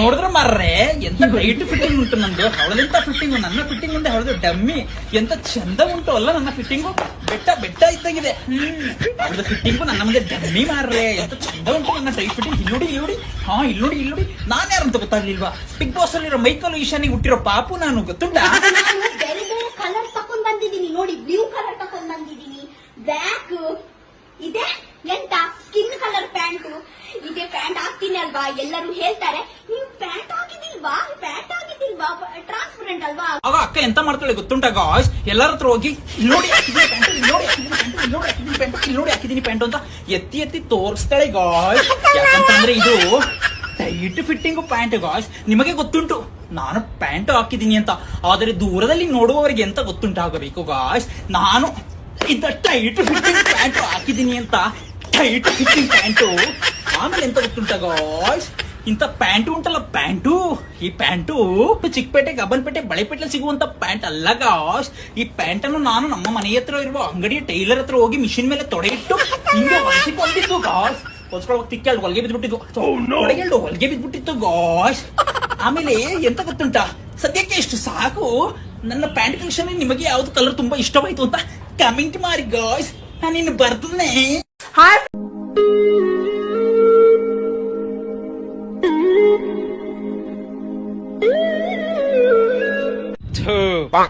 ನೋಡಿದ್ರೆ ಮಾರ್ರೆ ಎಂತ ಟೈಟ್ ಫಿಟ್ಟಿಂಗ್ ಉಂಟು ನಂದು. ಅವಳದೆಂತ ಫಿಟ್ಟಿಂಗು, ನನ್ನ ಫಿಟ್ಟಿಂಗ್ ಮುಂದೆ ಅವಳದು ಡಮ್ಮಿ. ಎಂತ ಚಂದ ಉಂಟು ಅಲ್ಲ ನನ್ನ ಫಿಟ್ಟಿಂಗು, ಬೆಟ್ಟ ಬೆಟ್ಟ ಇದ್ದಾಗಿದೆ. ಅವಳದ ಫಿಟ್ಟಿಂಗು ನನ್ನ ಮುಂದೆ ಡಮ್ಮಿ ಮಾರ್ರೆ, ಎಂತ ಚಂದ ಉಂಟು ನನ್ನ ಟೈಟ್ ಫಿಟ್ಟಿಂಗ್. ಇಲ್ಲಿ ನೋಡಿ, ಇಲ್ಲಿ ನೋಡಿ, ಹಾ ಇಲ್ಲಿ ನೋಡಿ, ಇಲ್ಲಿ ನೋಡಿ. ನಾನ್ ಯಾರಂತ ಗೊತ್ತಾಗ್ಲಿಲ್ವಾ? ಬಿಗ್ ಬಾಸ್ ಅಲ್ಲಿರೋ ಮೈಕಲ್ ಈಶಾನಿಗೆ ಹುಟ್ಟಿರೋ ಪಾಪು ನಾನು, ಗೊತ್ತುಂಟಾ? ಬೇರೆ ಬೇರೆ ಕಲರ್ ತಕೊಂಡ್ ಬಂದಿದ್ದೀನಿ ನೋಡಿ. ಬ್ಲೂ ಕಲರ್ ತಕೊಂಡ್ ಬಂದಿದ್ದೀನಿ, ಬ್ಲ್ಯಾಕ್ ಇದೆ, ಎಂತ ಸ್ಕಿನ್ ಕಲರ್ ಪ್ಯಾಂಟ್ ಇದೆ. ಪ್ಯಾಂಟ್ ಹಾಕ್ತೀನಿ ಅಲ್ವಾ, ಎಲ್ಲರೂ ಹೇಳ್ತಾರೆ ನೀವು ಪ್ಯಾಂಟ್ ಹಾಕಿದಿಲ್ವಾ, ಪ್ಯಾಂಟ್ ಹಾಕಿದಿಲ್ವಾ, ಟ್ರಾನ್ಸ್ಪರೆಂಟ್ ಅಲ್ವಾ. ಆಗ ಅಕ್ಕ ಎಂತ ಮಾಡ್ತಾಳೆ ಗೊತ್ತುಂಟಾ ಗಾಯ್ಸ್? ಎಲ್ಲರ ಹತ್ರ ಹೋಗಿ ಇಲ್ಲಿ ನೋಡಿ ಹಾಕಿದೀನಿ ಪ್ಯಾಂಟ್, ಇಲ್ಲಿ ನೋಡಿ ಹಾಕಿದೀನಿ ಪ್ಯಾಂಟ್, ಇಲ್ಲಿ ನೋಡಿ ಹಾಕಿದೀನಿ ಪ್ಯಾಂಟ್, ಇಲ್ಲಿ ನೋಡಿ ಹಾಕಿದೀನಿ ಪ್ಯಾಂಟ್ ಅಂತ ಎತ್ತಿ ಎತ್ತಿ ತೋರಿಸ್ತಾಳೆ ಗಾಯ್ಸ್. ಯಾಕಂತಂದ್ರೆ ಇದು ಟೈಟ್ ಫಿಟ್ಟಿಂಗ್ ಪ್ಯಾಂಟ್ ಗಾಯ್ಸ್. ನಿಮಗೆ ಗೊತ್ತುಂಟು ನಾನು ಪ್ಯಾಂಟ್ ಹಾಕಿದೀನಿ ಅಂತ, ಆದರೆ ದೂರದಲ್ಲಿ ನೋಡುವವರಿಗೆ ಎಂತ ಗೊತ್ತುಂಟಾಗಬೇಕು ಗಾಯ್ಸ್, ನಾನು ಇಂತ ಟೈಟ್ ಫಿಟ್ಟಿಂಗ್ ಪ್ಯಾಂಟ್ ಹಾಕಿದೀನಿ ಅಂತ. Tight fitting pant. ಆಮೇಲೆ ಎಂತ ಗೊತ್ತುಂಟ ಗಾಯ್ಸ್, ಇಂತ ಪ್ಯಾಂಟು ಉಂಟಲ್ಲ, ಪ್ಯಾಂಟು, ಈ ಪ್ಯಾಂಟು ಚಿಕ್ಕಪೇಟೆ, ಗಬ್ಬನ್ಪೇಟೆ, ಬಳೆಪೇಟೆ ಸಿಗುವಂತ ಪ್ಯಾಂಟ್ ಅಲ್ಲ ಗಾಯ್ಸ್. ಈ ಪ್ಯಾಂಟ್ ಅನ್ನು ನಾನು ನಮ್ಮ ಮನೆ ಹತ್ರ ಇರುವ ಅಂಗಡಿಯ ಟೈಲರ್ ಹತ್ರ ಹೋಗಿ ಮಿಷಿನ್ ಮೇಲೆ ತೊಡೆಯಿಟ್ಟು ಹಿಂಗೆ ಹೊಲಿಸಿಕೊಂಡಿದ್ದು ಗಾಯ್ಸ್. ಹೊಲ್ಸ್ಕೊಳಕ್ ತಿಕ್ಕೆಲ್ಡು ಹೊಲಿಗೆ ಬಿದ್ಬಿಟ್ಟಿದ್ದು, ತೊಡೆಗೆಲ್ಡು ಹೊಲಿಗೆ ಬಿದ್ಬಿಟ್ಟಿತ್ತು ಗಾಯ್ಸ್. ಆಮೇಲೆ ಎಂತ ಗೊತ್ತುಂಟ, ಸದ್ಯಕ್ಕೆ ಇಷ್ಟು ಸಾಕು. ನನ್ನ ಪ್ಯಾಂಟ್ ಕಲೆಕ್ಷನ್ ನಿಮಗೆ ಯಾವ್ದು ಕಲರ್ ತುಂಬಾ ಇಷ್ಟವಾಯ್ತು ಅಂತ ಕಮೆಂಟ್ ಮಾಡಿ ಗಾಯ್ಸ್, ನಾನು ಇನ್ನು ಬರ್ತೇನೆ.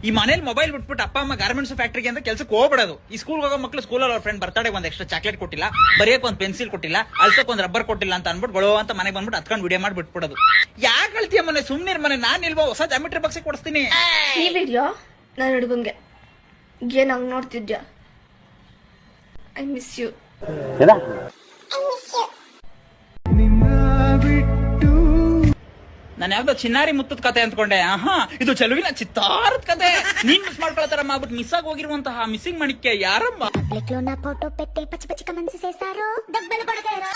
ಈ ಮನೇಲಿ ಮೊಬೈಲ್ ಬಿಟ್ಬಿಟ್ಟು ಅಪ್ಪ ಅಮ್ಮ ಗಾರ್ಮೆಂಟ್ಸ್ ಫ್ಯಾಕ್ಟ್ರಿಗೆ ಅಂತ ಕೆಲಸಕ್ಕೆ ಹೋಗ್ಬಿಡೋದು. ಈ ಸ್ಕೂಲ್ ಹೋಗೋ ಮಕ್ಕಳು ಸ್ಕೂಲಲ್ಲಿ ಅವ್ರ ಫ್ರೆಂಡ್ ಬರ್ತಾಡೆ ಒಂದ್ ಎಕ್ಸ್ಟ್ರಾ ಚಾಕ್ಲೇಟ್ ಕೊಟ್ಟಿಲ್ಲ, ಬರೆಯಕ್ ಒಂದ್ ಪೆನ್ಸಿಲ್ ಕೊಟ್ಟಿಲ್ಲ, ಅಲ್ಸಕ್ ಒಂದ್ ರಬ್ಬರ್ ಕೊಟ್ಟಿಲ್ಲ ಅಂತ ಅನ್ಬಿಟ್ಟು ಗೊಳೋ ಅಂತ ಮನೆಗೆ ಬಂದ್ಬಿಟ್ಟು ಹತ್ಕೊಂಡು ವಿಡಿಯೋ ಮಾಡಿ ಬಿಟ್ಬಿಡೋದು. ಯಾಕೆ ಹೇಳ್ತೀಯ ಮನೆ, ಸುಮ್ನಿರ್ ಮನೆ. ನಾನ್ ಇಲ್ವಾ ಹೊಸ ಜಾಮಿಟ್ರಿ ಬಾಕ್ಸ್ ಕೊಡಿಸ್ತೀನಿ. ಈ ವಿಡಿಯೋ ನಾನು ಹುಡುಗಂಗೆ ಏನ್ ಹಂಗ್ ನೋಡ್ತಿದ್ಯಾ? I miss you. ನಾನು ಯಾವ್ದೋ ಚಿನ್ನಾರಿ ಮುತ್ತದ ಕತೆ ಅಂದ್ಕೊಂಡೆ. ಇದು ಚೆಲುವಿನ ಚಿತ್ತಾರದ ಕತೆ. ನೀನ್ ಮಿಸ್ ಮಾಡ್ಕೊಳತಾರ ಮಾಡ್ಬಿಟ್ಟು ಮಿಸ್ ಆಗಿ ಹೋಗಿರುವಂತಹ ಮಿಸ್ಸಿಂಗ್ ಮಣಿಕ್ಕೆ ಯಾರಮ್ಮ? ఫోటో పెట్టే పచ్చి పచ్చి కమెంట్స్ చేశారు, డబ్బులు కొడతారు.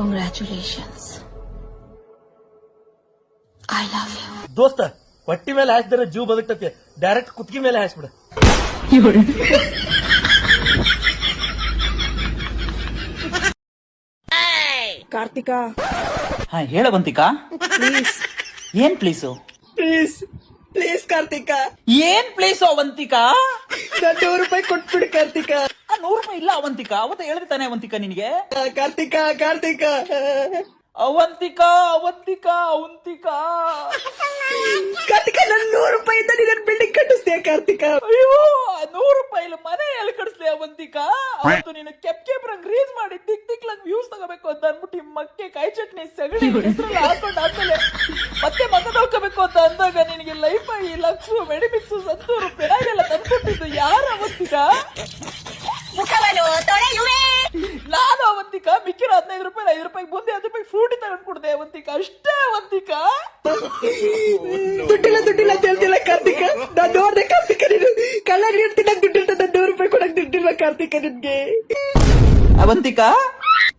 Congratulations. I love you. ದೋಸ್ತ, ಹೊಟ್ಟಿ ಮೇಲೆ ಹಾಸಿದ್ರೆ ಜೀವ ಬದುಕ್ತತಿ, ಡೈರೆಕ್ಟ್ ಕುತ್ತಿಗೆ ಮೇಲೆ ಹಾಸ್ಬಿಡ. ಕಾರ್ತಿಕಾ, ಹಾ ಹೇಳವಂತಿಕಾ. ಪ್ಲೀಸ್ ಏನ್ ಪ್ಲೀಸು? ಪ್ಲೀಸ್ ಪ್ಲೀಸ್ ಕಾರ್ತಿಕಾ, ಏನ್ ಪ್ಲೀಸು ಅವಂತಿಕಾ? ₹100 ಕೊಟ್ಬಿಡು ಕಾರ್ತಿಕಾ. ₹100 ಇಲ್ಲ ಅವಂತಿಕಾ, ಅವತ್ತ ಹೇಳಿದ್ರೆ ತಾನೆ ಅವಂತಿಕಾ ನಿನಗೆ. ಕಾರ್ತಿಕಾ ಕಾರ್ತಿಕಾ ಅವಂತಿಕಾ ಅವಂತಿಕಾ ಅವಂತಿಕಾ ಕಾರ್ತಿಕಾ, ನನ್ ₹100 ಇಂದ ನೀನ್ ಬಿಲ್ಡಿಂಗ್ ಕಟ್ಟಿಸ್ತೀಯ ಕಾರ್ತಿಕಾ. ಅಯ್ಯೋ, ₹100 ಮನೆ ಎಲ್ಲಿ ಕಡಿಸ್ಲಿ ಅವಂತಿಕಾ? ಅವತ್ತು ನೀನು ಕೆಪ್ ರಂಗ್ ರೀಸ್ ಮಾಡಿ ದಿಕ್ ದಿಕ್ಲಂಗ್ ವ್ಯೂಸ್ ತಗೋಬೇಕು ಅಂತ ಅನ್ಬಿಟ್ಟು ಮಕ್ಕೆ ಕಾಯಿ ಚಟ್ನಿ ಸಗಣಿ ಹೆಸರೆಲ್ಲ ಹಾಕೊಂಡು ಆದ್ಮೇಲೆ ಮತ್ತೆ ಮಗ ನೋಡ್ಕೋಬೇಕು ಅಂತ ಅಂದಾಗ ನಿನಗೆ ಲೈಫ್ ಆಗಿ ಲಕ್ಷ ಮೆಡಿಮಿಕ್ಸ್ ₹100 ಪೆನಾಯಿಲೆಲ್ಲ ತಂದ್ಕೊಟ್ಟಿದ್ದು ಯಾರು ಅವಂತಿಕಾ? ನಾನು ಅವಂತಿಕಾ ಮಿಕ್ಕಿರೋ ₹15 ₹5 ಮುಂದೆ ₹10 ಫ್ರೂಟಿ ತಗೊಂಡ್ ಕೊಡ್ದೆ ಅವಂತಿಕಾ, ಅಷ್ಟೇ ಅವಂತಿಕಾ. ದುಡ್ಡಿಲ್ಲ ಅಂತ ಹೇಳ್ತಿಲ್ಲ ಕಾರ್ತಿಕಾ. ನಾನ್ ನೋಡ್ದೆ ಕಾರ್ತಿಕಾ, ನೀನು ಕಳ್ಳಾಗಿ ತಿನ್ನಕ್ ದುಡ್ಡಿಲ್ಲ, ₹100 ಕೊಡಕ್ ದುಡ್ಡಿಲ್ವಾ ಕಾರ್ತಿಕಾ ನಿನ್ಗೆ? ಅವಂತಿಕಾ,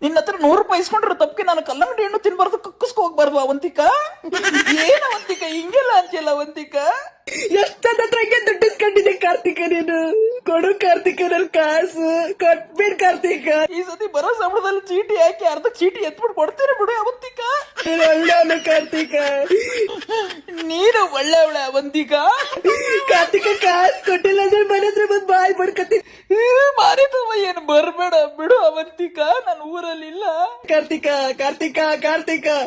ನಿನ್ನ ಹತ್ರ ₹100 ಇಸ್ಕೊಂಡ್ರೆ ತಪ್ಪಿಗೆ ನಾನು ಕಲ್ಲಂಗಡಿ ಹಣ್ಣು ತಿನ್ಬಾರ್ದು, ಕಕ್ಕಸ್ಕೊ ಹೋಗ್ಬಾರ್ದು ಅವಂತಿಕಾ. ಏನ್ ಅವಂತಿಕಾ ಹಿಂಗೆಲ್ಲ ಅಂತೀಯಲ್ಲ ಅವಂತಿಕಾ? ಎಷ್ಟೊಂದ್ ಹತ್ರ ಹಂಗೆ ದುಡ್ಡು ಇಸ್ಕೊಂಡಿದ್ದೆ ಕಾರ್ತಿಕಾ, ನೀನು ಕೊಡು ಕಾರ್ತಿಕಾ, ನನ್ ಕಾಸು ಕೊಟ್ಬಿಡ್ ಕಾರ್ತಿಕಾ. ಈ ಸತಿ ಬರೋ ಸಂಬಳದಲ್ಲಿ ಚೀಟಿ ಹಾಕಿ ಅರ್ಧ ಚೀಟಿ ಎತ್ಬಿಟ್ಟು ಕೊಡ್ತೀರ ಬಿಡು ಅವಂತಿಕಾ. ನೀನು ಒಳ್ಳೆಯವನು ಕಾರ್ತಿಕಾ, ನೀನು ಒಳ್ಳೆಯವಳೆ ಅವಂತಿಕಾ. ಕಾರ್ತಿಕಾ ಕಾಸು ಕೊಟ್ಟಿಲ್ಲ ಅಂದ್ರೆ ಮನೆ ಹತ್ರ ಬಂದು ಬಾಯ್ ಬಡ್ಕತ್ತೀನಿ. ಮಾರಿತವ ಏನು ಬರ್ಬೇಡ ಬಿಡು ಅವಂತಿಕಾ, ನಾನು ಊರಲ್ಲಿ ಇಲ್ಲ. ಕಾರ್ತಿಕಾ ಕಾರ್ತಿಕಾ ಕಾರ್ತಿಕಾ